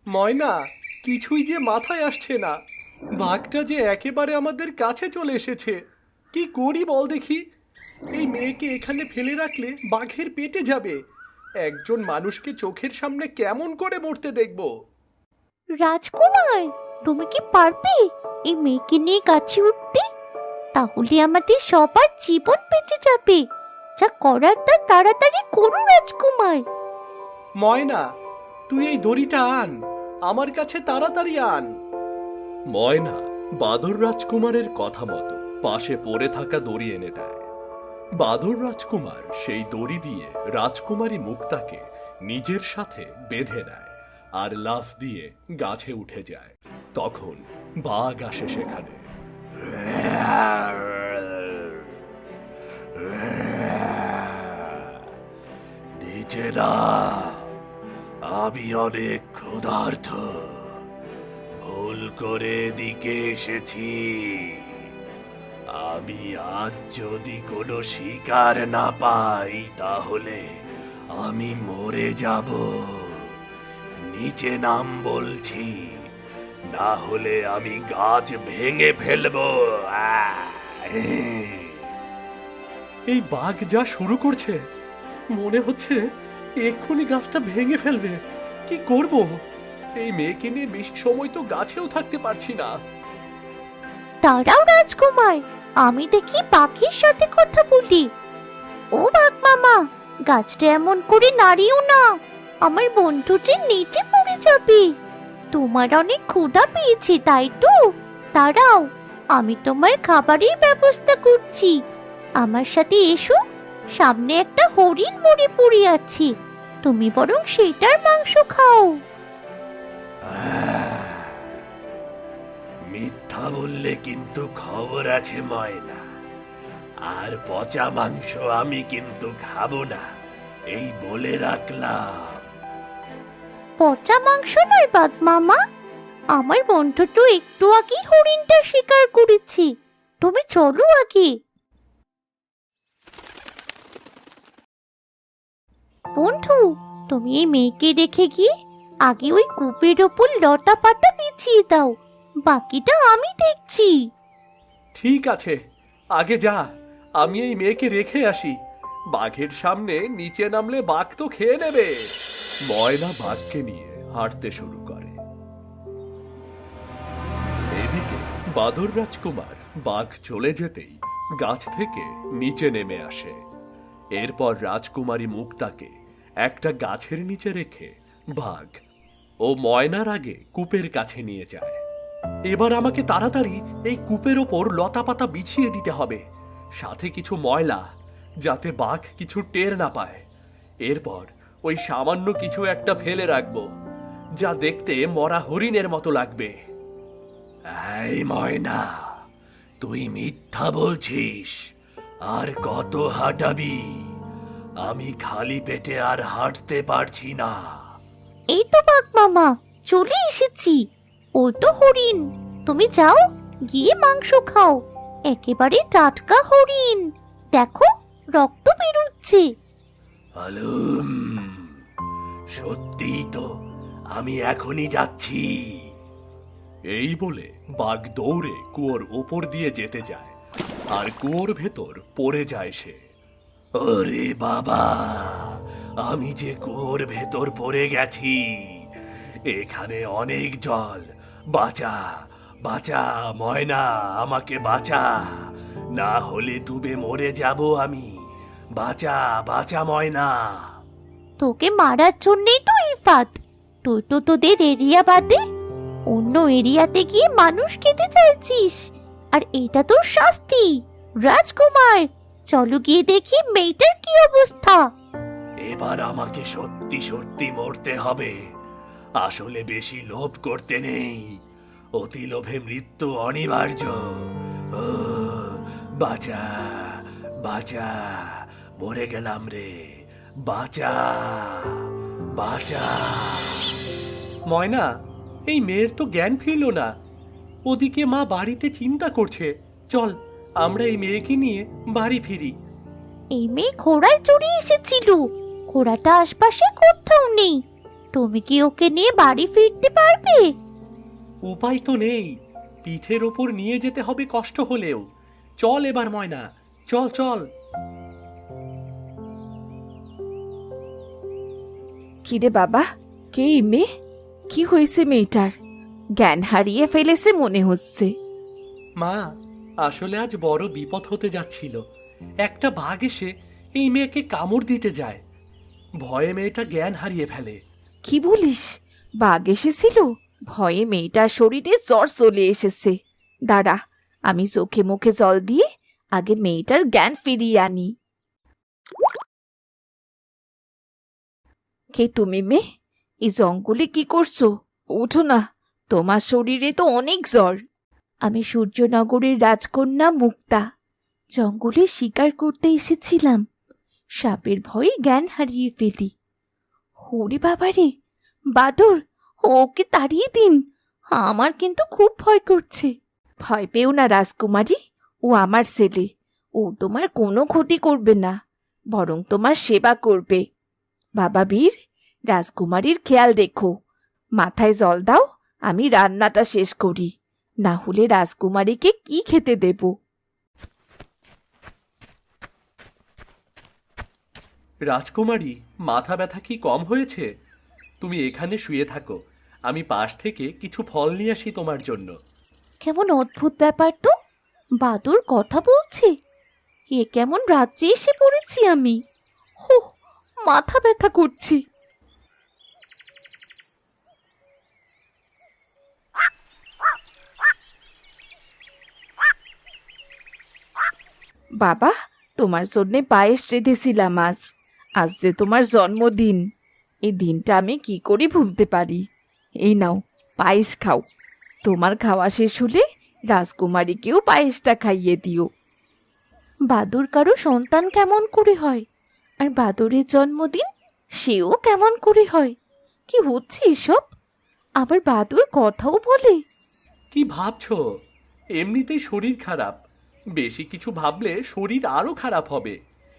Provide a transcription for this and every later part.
ময়না, কিছুই যে মাথায় আসছে না। বাঘটা যে একেবারে আমাদের কাছে চলে এসেছে। কি করি বল দেখি। এই মেয়েকে এখানে ফেলে রাখলে বাঘের পেটে যাবে। একজন মানুষকে চোখের সামনে কেমন করে মরতে দেখব? রাজকুমার, তুমি কি পারবে এই মেয়েকে নিয়ে গাছে উঠতে? তাহলে আমাদের সবার জীবন বেঁচে যাবে। যা করার তা তাড়াতাড়ি করো রাজকুমার। ময়না, তুই এই দড়িটা আন, আমার কাছে তাড়াতাড়ি আন। ময়না বাদর রাজকুমারের কথা মতো পাশে পড়ে থাকা দড়ি এনে দেয়। বাদর রাজকুমার সেই দড়ি দিয়ে রাজকুমারী মুক্তাকে নিজের সাথে বেঁধে নেয় আর লাফ দিয়ে গাছে উঠে যায়। তখন বাঘ আসে সেখানে। নিচে না, আমি অনেক ক্ষুধার্ত, ভুল করে এদিকে এসেছি। আমি আজ যদি কোনো শিকার না পাই তাহলে আমি মরে যাব। নিচে নাম বলছি, না হলে আমি গাছ ভেঙে ফেলবো। এই বাঘ যা শুরু করছে, মনে হচ্ছে এক্ষুনি গাছটা ভেঙে ফেলবে। কি করব? এই মেয়েকে নিয়ে বেশি সময় তো গাছেও থাকতে পারছি না। দাঁড়াও রাজকুমার, আমি দেখি পাখির সাথে কথা বলি। ও বাঘ মামা, গাছটা এমন করে নাড়িও না, আমার বন্ধু যে নিচে পড়ে যাবে। তোমার অনেক ক্ষুধা পেয়েছে তাই তো? দাঁড়াও, আমি তোমার খাবারের ব্যবস্থা করছি। আমার সাথে এসো, সামনে একটা হরিণ মরে পড়ে আছে, তুমি বরং সেটার মাংস খাও। মিথ্যা বললে কিন্তু খবর আছে ময়না, আর পচা মাংস আমি কিন্তু খাবো না, এই বলে রাখলাম। পচা মাংস নয় বাঘ মামা, আমার বন্ধু তো একটু আগে হরিণটা শিকার করেছি। তুমি চলো আগে। বন্ধু, তুমি এই মেয়েকে রেখে গিয়ে আগে ওই কূপের ওপর লতা পাতা বিছিয়ে দাও, বাকিটা আমি দেখছি। ঠিক আছে, আগে যা, আমি এই মেয়েকে রেখে আসি। বাঘের সামনে নিচে নামলে বাঘ তো খেয়ে নেবে। ময়না বাঘকে নিয়ে হাঁটতে শুরু করে। এদিকে বাদর রাজকুমার বাঘ চলে যেতেই গাছ থেকে নিচে নেমে আসে। এরপর রাজকুমারী মুক্তাকে একটা গাছের নিচে রেখে বাঘ ও ময়নার আগে কূপের কাছে নিয়ে যায়। এবার আমাকে তাড়াতাড়ি এই কূপের ওপর লতাপাতা বিছিয়ে দিতে হবে, সাথে কিছু ময়লা, যাতে বাঘ কিছু টের না পায়। এরপর ওই সামান্য কিছু একটা ফেলে রাখবো, যা দেখতে মরা হরিণের মতো লাগবে। এই ময়না, তুই মিথ্যা বলছিস। আর কত হাঁটাবি? আমি খালি পেটে আর হাঁটতে পারছি না। এই তো বাঘ মামা, চলে এসেছি। ওই তো হরিণ, তুমি যাও গিয়ে মাংস খাও, একেবারে টাটকা হরিণ। দেখো, রক্ত বেরোচ্ছে। আলুম, সত্যিই তো, আমি এখনই যাচ্ছি। এই বলে বাঘ দৌড়ে কুয়োর ওপর দিয়ে যেতে যায়, আর কুয়োর ভেতর পড়ে যায় সে। ওরে বাবা, আমি যে কুয়োর ভেতর পড়ে গেছি। এখানে অনেক জল, বাঁচা বাঁচা ময়না, আমাকে বাঁচা, না হলে ডুবে মরে যাব আমি। বাঁচা বাঁচা ময়না। তোকে মারার জন্যই তো এই ফাঁদ। তুই তো তোদের এরিয়া বাদে অন্য এরিয়াতে গিয়ে মানুষ খেতে চাইছিস, আর এটা তোর শাস্তি। রাজকুমার, চলো গিয়ে দেখি মেয়েটার কি অবস্থা। এবার আমাকে সত্যি সত্যি মরতে হবে। আসলে বেশি লোভ করতে নেই, অতি লোভে মৃত্যু অনিবার্য। ও বাঁচা বাঁচা, মরে গেলাম রে, বাঁচা বাঁচা। ময়না, এই মেয়ের তো জ্ঞান ফিরল না। ওদিকে মা বাড়িতে চিন্তা করছে। চল, আমরা এই মেয়েকে নিয়ে বাড়ি ফিরি। এই মেয়ে ঘোড়ায় চড়ে এসেছিল, ঘোড়াটা আশপাশে কোথাও নেই। তুমি কি ওকে নিয়ে বাড়ি ফিরতে পারবে? উপায় তো নেই, পিঠের ওপর নিয়ে যেতে হবে কষ্ট হলেও। চল এবার ময়না, চল চল। কিরে বাবা, কে এই মেয়ে? কি হয়েছে মেয়েটার? জ্ঞান হারিয়ে ফেলেছে মনে হচ্ছে। মা, আসলে আজ বড় বিপদ হতে যাচ্ছিল। একটা বাঘ এসে এই মেয়েকে কামড় দিতে যায়। ভয়ে মেয়েটা জ্ঞান হারিয়ে ফেলে। কি বলিস? বাঘ এসেছিল? ভয়ে মেয়েটার শরীরে জ্বর চলে এসেছে। দাঁড়া, আমি চোখে মুখে জল দিয়ে আগে মেয়েটার জ্ঞান ফিরিয়ে আনি। কে তুমি মেয়ে? এই জঙ্গলে কি করছো? ওঠো না, তোমার শরীরে তো অনেক জ্বর। আমি সূর্যনগরের রাজকন্যা মুক্তা। জঙ্গলে শিকার করতে এসেছিলাম, সাপের ভয়ে জ্ঞান হারিয়ে ফেলি। ওরে বাবারে, বাদর, ওকে তাড়িয়ে দিন, আমার কিন্তু খুব ভয় করছে। ভয় পেও না রাজকুমারী, ও আমার ছেলে। ও তোমার কোনো ক্ষতি করবে না, বরং তোমার সেবা করবে। বাবা বীর, রাজকুমারীর খেয়াল রেখো। মাথায় জল দাও, আমি রান্নাটা শেষ করি, না হলে রাজকুমারীকে কি খেতে দেব? রাজকুমারী, মাথা ব্যথা কি কম হয়েছে? তুমি এখানে শুয়ে থাকো, আমি পাশ থেকে কিছু ফল নিয়ে আসি তোমার জন্য। কেমন অদ্ভুত ব্যাপার তো, বাদুর কথা বলছে। এ কেমন রাজ্যে এসে পড়েছি আমি। হো, মাথা ব্যথা করছি। বাবা, তোমার জন্যে পায়েস রেঁধেছিলাম আজ। আজ যে তোমার জন্মদিন, এই দিনটা আমি কি করে ভুলতে পারি? এই নাও, পায়েস খাও। তোমার খাওয়া শেষ হলে রাজকুমারীকেও পায়েসটা খাইয়ে দিও। বাদুর কারো সন্তান কেমন করে হয়, আর বাদুরের জন্মদিন সেও কেমন করে হয়? কি হচ্ছে এসব? আবার বাদুর কথাও বলে। কি ভাবছো? এমনিতেই শরীর খারাপ, বেশি কিছু ভাবলে শরীর আরো খারাপ হবে।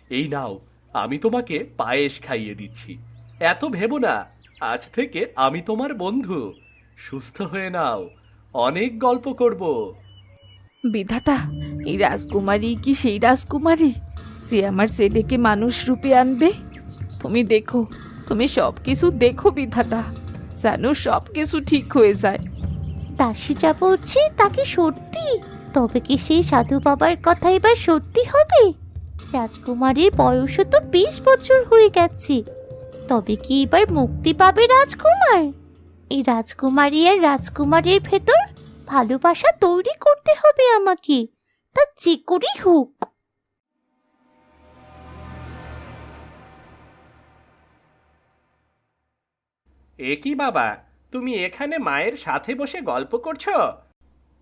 এই নাও, আমি তোমাকে পায়েস খাইয়ে দিচ্ছি। এত ভেবো না, আজ থেকে আমি তোমার বন্ধু। সুস্থ হয়ে নাও, অনেক গল্প করব। বিধাতা, এই রাজকুমারী কি সেই রাজকুমারী যে আমার ছেলেকে মানুষ রূপে আনবে? তুমি দেখো, তুমি সব কিছু দেখো বিধাতা, যেন সব কিছু ঠিক হয়ে যায়। দাসী যা বলছি তা কি সত্যি? তবে কি সেই সাধু বাবার কথা এবার সত্যি হবে? রাজকুমারীর বয়সও তো 20 বছর হয়ে গেছে। তবে কি এবার মুক্তি পাবে রাজকুমার? এই রাজকুমারী আর রাজকুমারের ভেতর ভালোবাসা তৈরি করতে হবে আমাকে, তা যে করেই হোক। এ কি বাবা, তুমি এখানে মায়ের সাথে বসে গল্প করছো?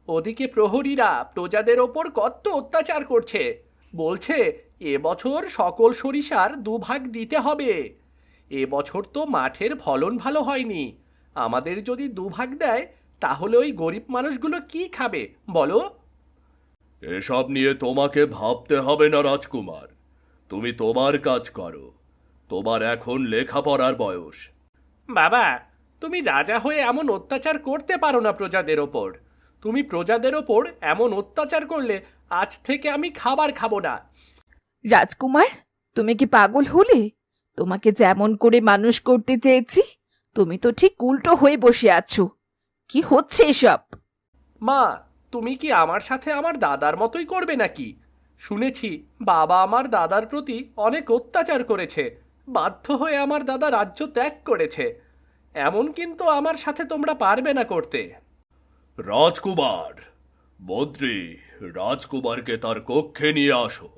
ওদিকে প্রহরীরা প্রজাদের ওপর কত অত্যাচার করছে। বলছে এবছর সকল সরিষার দুভাগ দিতে হবে। এবছর তো মাঠের ফলন ভালো হয়নি, আমাদের যদি দুভাগ দেয় তাহলে ওই গরিব মানুষগুলো কি খাবে বলো? এসব নিয়ে তোমাকে ভাবতে হবে না রাজকুমার, তুমি তোমার কাজ করো। তোমার এখন লেখাপড়ার বয়স। বাবা, তুমি রাজা হয়ে এমন অত্যাচার করতে পারো না প্রজাদের ওপর। তুমি প্রজাদের ওপর এমন অত্যাচার করলে আজ থেকে আমি খাবার খাবো না। রাজকুমার, তুমি কি পাগল হলে? তোমাকে যেমন করে মানুষ করতে চেয়েছি, তুমি তো ঠিক উল্টো হয়ে বসে আছো। কি হচ্ছে এসব? মা, তুমি কি আমার সাথে আমার দাদার মতোই করবে নাকি? শুনেছি বাবা আমার দাদার প্রতি অনেক অত্যাচার করেছে, বাধ্য হয়ে আমার দাদা রাজ্য ত্যাগ করেছে। এমন কিন্তু আমার সাথে তোমরা পারবে না করতে। রাজকুমার, মন্ত্রী, রাজকুমারকে তার কক্ষে নিয়ে আসো।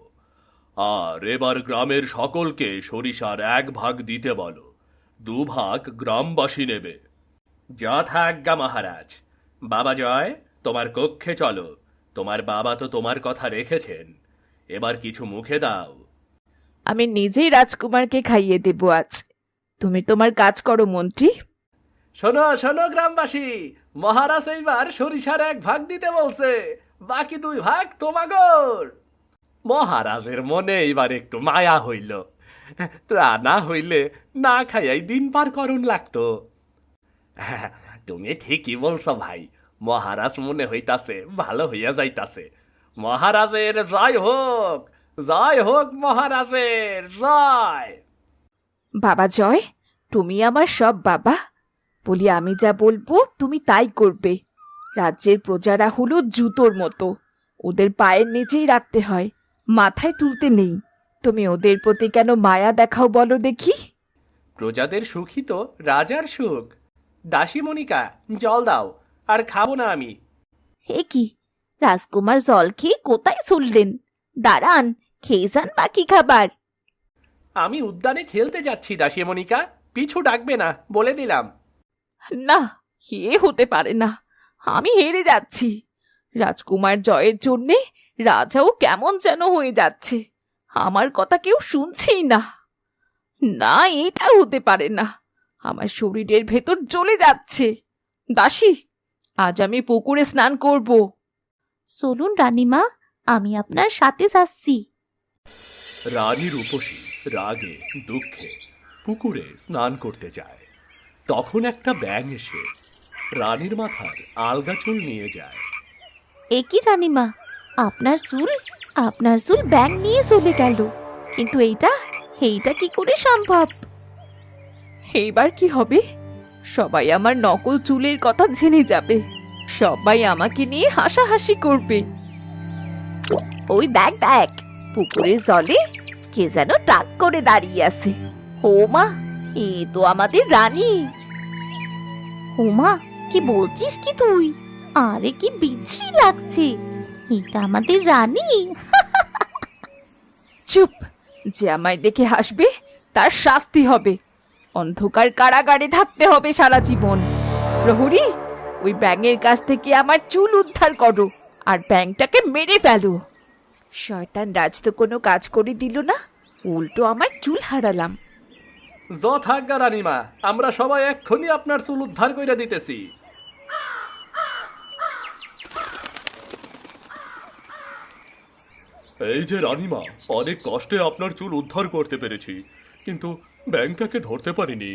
আর এবার গ্রামের সকলকে সরিষার 1 ভাগ দিতে বলো, 2 ভাগ গ্রামবাসী নেবে। যথাজ্ঞা মহারাজ। বাবা জয়, তোমার কক্ষে চলো। তোমার বাবা তো তোমার কথা রেখেছেন, এবার কিছু মুখে দাও। আমি নিজেই রাজকুমারকে খাইয়ে দেব আজ। তুমি তোমার কাজ করো মন্ত্রী। শোনো শোনো গ্রামবাসী, মহারাজ এইবার সরিষার 1 ভাগ দিতে বলছে, বাকি 2 ভাগ তোমাগর। মহারাজের মনে এইবার একটু মায়া হইল, তা না হইলে না খাইয়াই দিন পার করুন লাগতো। তুমি ঠিকই বলছো ভাই, মহারাজ মনে হইতাছে ভালো হইয়া যাইতাছে। মহারাজের জয় হোক, জয় হোক মহারাজের জয়। বাবা জয়, তুমি আমার সব বাবা। বলি আমি যা বলবো তুমি তাই করবে। রাজ্যের প্রজারা হলো জুতোর মতো, ওদের পায়ের নিচেই রাখতে হয়, মাথায় তুলতে নেই। তুমি ওদের প্রতি কেন মায়া দেখাও বলো দেখি? প্রজাদের সুখই তো রাজার সুখ। দাসী মনিকা, জল দাও, আর খাবো না আমি। হে কি, রাজকুমার জল খেয়ে কোথায় চললেন? দাঁড়ান, খেয়ে যান বাকি খাবার। আমি উদ্যানে খেলতে যাচ্ছি দাসী মনিকা, পিছু ডাকবে না বলে দিলাম। না, এ হতে পারে না। আমি হেরে যাচ্ছি। রাজকুমার জয়ের জন্যে রাজাও কেমন যেন হয়ে যাচ্ছে। আমার কথা কেউ শুনছেই না। না, এটা হতে পারে না। আমার শরীরের ভেতর জ্বলে যাচ্ছে। দাসী, আজ আমি পুকুরে স্নান করব। চলুন রানীমা, আমি আপনার সাথে যাচ্ছি। রানী রূপসী রাগে দুঃখে পুকুরে স্নান করতে যায়। তখন একটা ব্যাঙ এসে রানীর মাথার আলগা চুল নিয়ে যায়। এ কি রানীমা, আপনার চুল ব্যাঙ নিয়ে চলে গেল, কিন্তু এইটা কি করে সম্ভব? এইবার কি হবে? সবাই আমার নকল চুলের কথা জেনে যাবে। সবাই আমাকে নিয়ে হাসাহাসি করবে। ওই দেখ দেখ, পুকুরের জলে কে যেন টাক করে দাঁড়িয়ে আছে। ও মা, এ তো আমাদের রানী। হোমা, কি বলছিস কি তুই? আরে কি বিশ্রী লাগছে, এটা আমাদের রানী। চুপ! যে আমায় দেখে হাসবে তার শাস্তি হবে। অন্ধকার কারাগারে থাকতে হবে সারা জীবন। প্রহরী, ওই ব্যাঙের কাছ থেকে আমার চুল উদ্ধার করো আর ব্যাঙটাকে মেরে ফেলো। শয়তান রাজ তো কোনো কাজ করে দিল না, উল্টো আমার চুল হারালাম। যথাজ্ঞা রানীমা, আমরা সবাই এক্ষুনি আপনার চুল উদ্ধার করে দিতেছি। এই যে রানীমা, অনেক কষ্টে আপনার চুল উদ্ধার করতে পেরেছি, কিন্তু ব্যাংকটাকে ধরতে পারিনি।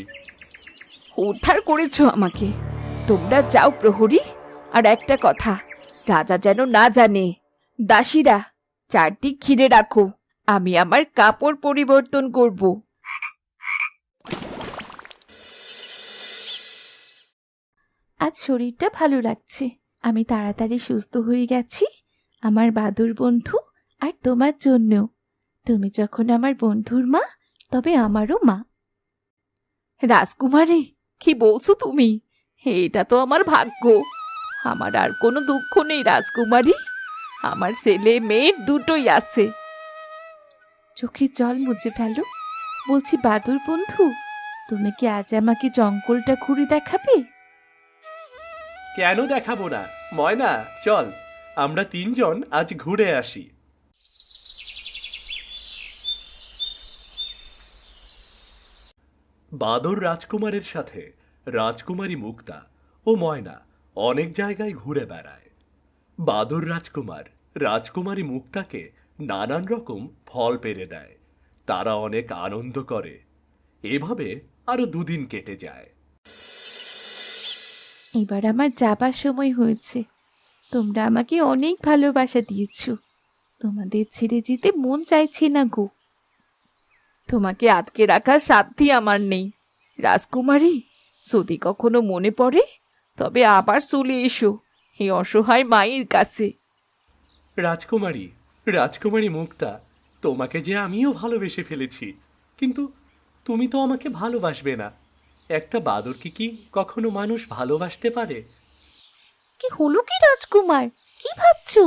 উদ্ধার করেছো আমাকে। তোমরা যাও প্রহরী। আর একটা কথা, রাজা যেন না জানে। দাসীরা, চারদিক ঘিরে রাখো, আমি আমার কাপড় পরিবর্তন করব। আজ শরীরটা ভালো লাগছে, আমি তাড়াতাড়ি সুস্থ হয়ে গেছি আমার বাদুর বন্ধু আর তোমার জন্য। তুমি যখন আমার বন্ধুর মা, তবে আমারও মা। রাজকুমারী, কি বলছো তুমি? এটা তো আমার ভাগ্য। আমার আর কোনো দুঃখ নেই রাজকুমারী। আমার ছেলে মেয়ে দুটোই আছে। চোখের জল মুছে ফেলো। বলছি বাদুর বন্ধু, তুমি কি আজ আমাকে জঙ্গলটা ঘুরে দেখাবে? কেন দেখাবো না ময়না, চল আমরা তিনজন আজ ঘুরে আসি। বাদর রাজকুমারের সাথে রাজকুমারী মুক্তা ও ময়না অনেক জায়গায় ঘুরে বেড়ায়। বাদর রাজকুমার রাজকুমারী মুক্তাকে নানান রকম ফল পেড়ে দেয়। তারা অনেক আনন্দ করে। এভাবে আরো দুদিন কেটে যায়। এবার আমার যাবার সময় হয়েছে। তোমরা আমাকে অনেক ভালোবাসা দিয়েছ, তোমাদের ছেড়ে যেতে মন চাইছে না গো। তোমাকে আটকে রাখার সাধ্যই আমার নেই রাজকুমারী। যদি কখনো মনে পড়ে তবে আবার চলে এসো এই অসহায় মায়ের কাছে। রাজকুমারী, রাজকুমারী মুক্তা, তোমাকে যে আমিও ভালোবেসে ফেলেছি, কিন্তু তুমি তো আমাকে ভালোবাসবে না। একটা বাদরকে কি কখনো মানুষ ভালোবাসতে পারে? কি হলো কি রাজকুমার, কি ভাবছো?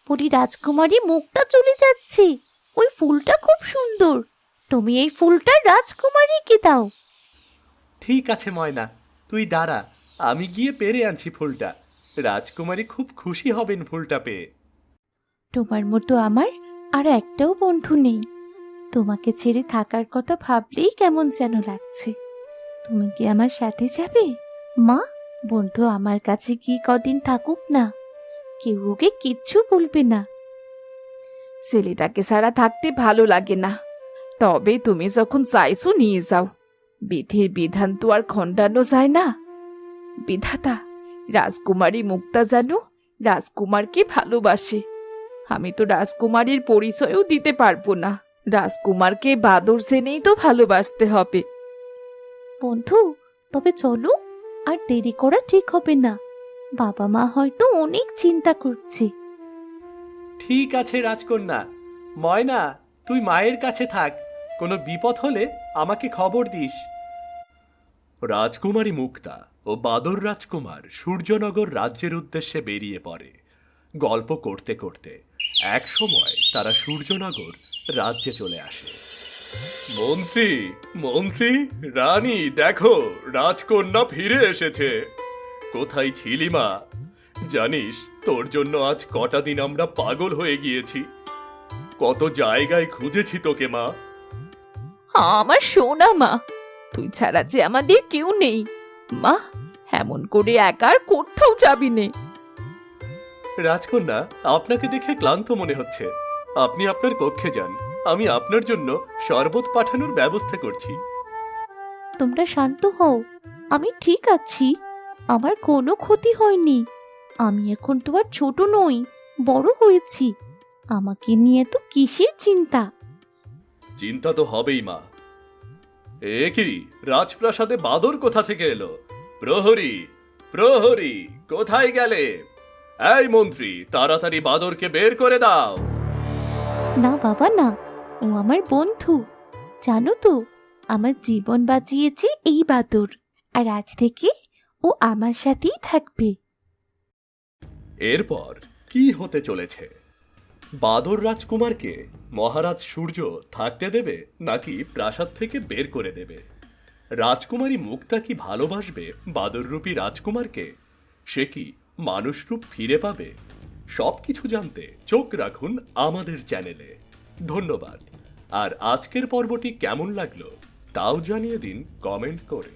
বলি রাজকুমারী মুক্তা চলে যাচ্ছে, ওই ফুলটা খুব সুন্দর, তুমি এই ফুলটা রাজকুমারীকে দাও। ঠিক আছে ময়না, তুই দাঁড়া, আমি গিয়ে পেরে আনছি ফুলটা। রাজকুমারী খুব খুশি হবেন ফুলটা পেয়ে। তোমার মতো আমার আর একটাও বন্ধু নেই। তোমাকে ছেড়ে থাকার কথা ভাবলেই কেমন যেন লাগছে। তুমি কি আমার সাথে যাবে মা? বন্ধু আমার কাছে কি কদিন থাকুক না, কেউ ওকে কিচ্ছু বলবে না। ছেলেটাকে ছাড়া থাকতে ভালো লাগে না। তবে তুমি যখন চাইছো নিয়ে যাও, বিধির বিধান তো আর খণ্ডানো যায় না। বিধাতা, রাজকুমারী মুক্তা যেন রাজকুমারকে ভালোবাসে। আমি তো রাজকুমারীর পরিচয়ও দিতে পারবো না। রাজকুমারকে বাদর জেনেই তো ভালোবাসতে হবে। বন্ধু, তবে চলো, আর দেরি করা ঠিক হবে না। বাবা মা হয়তো অনেক চিন্তা করছে। ঠিক আছে রাজকন্যা। ময়না, তুই মায়ের কাছে থাক, কোনো বিপদ হলে আমাকে খবর দিস। রাজকুমারী মুক্তা ও বাদর রাজকুমার সূর্যনগর রাজ্যের উদ্দেশ্যে বেরিয়ে পড়ে। গল্প করতে করতে এক সময় তারা সূর্যনগর রাজ্যে চলে আসে। মন্ত্রী, মন্ত্রী, রানী, দেখো রাজকন্যা ফিরে এসেছে। কোথায় ছিলি মা? জানিস, তোর জন্য আজ কটা দিন আমরা পাগল হয়ে গিয়েছি। কত জায়গায় খুঁজেছি তোকে মা। আমার সোনা মা, তুই ছাড়া যে আমাদের কেউ নেই। মা, এমন করে একা আর কোথাও যাবি নে। রাজকন্যা, আপনাকে দেখে ক্লান্ত মনে হচ্ছে। আপনি আপনার কক্ষে যান, আমি আপনার জন্য শরবত পাঠানোর ব্যবস্থা করছি। তোমরা শান্ত হও, আমি ঠিক আছি। আমার কোনো ক্ষতি হয়নি। আমি এখন তো আর ছোট নই, বড় হয়েছি। আমাকে নিয়ে তো কিসের চিন্তা? চিন্তা তো হবেই মা। এ কি, রাজপ্রাসাদে বাদর কোথা থেকে এলো? প্রহরী, প্রহরী, কোথায় গেলে? এই মন্ত্রী, তাড়াতাড়ি বাদরকে বের করে দাও। না বাবা না, ও আমার বন্ধু। জানো তো, আমার জীবন বাঁচিয়েছে এই বাদর, আর আজ থেকে ও আমার সাথেই থাকবে। এরপর কি হতে চলেছে? বাদর রাজকুমারকে মহারাজ সূর্য থাকতে দেবে নাকি প্রাসাদ থেকে বের করে দেবে? রাজকুমারী মুক্তা কি ভালোবাসবে বাদররূপী রাজকুমারকে? সে কি মানুষরূপ ফিরে পাবে? সবকিছু জানতে চোখ রাখুন আমাদের চ্যানেলে। ধন্যবাদ। আর আজকের পর্বটি কেমন লাগলো তাও জানিয়ে দিন কমেন্ট করে।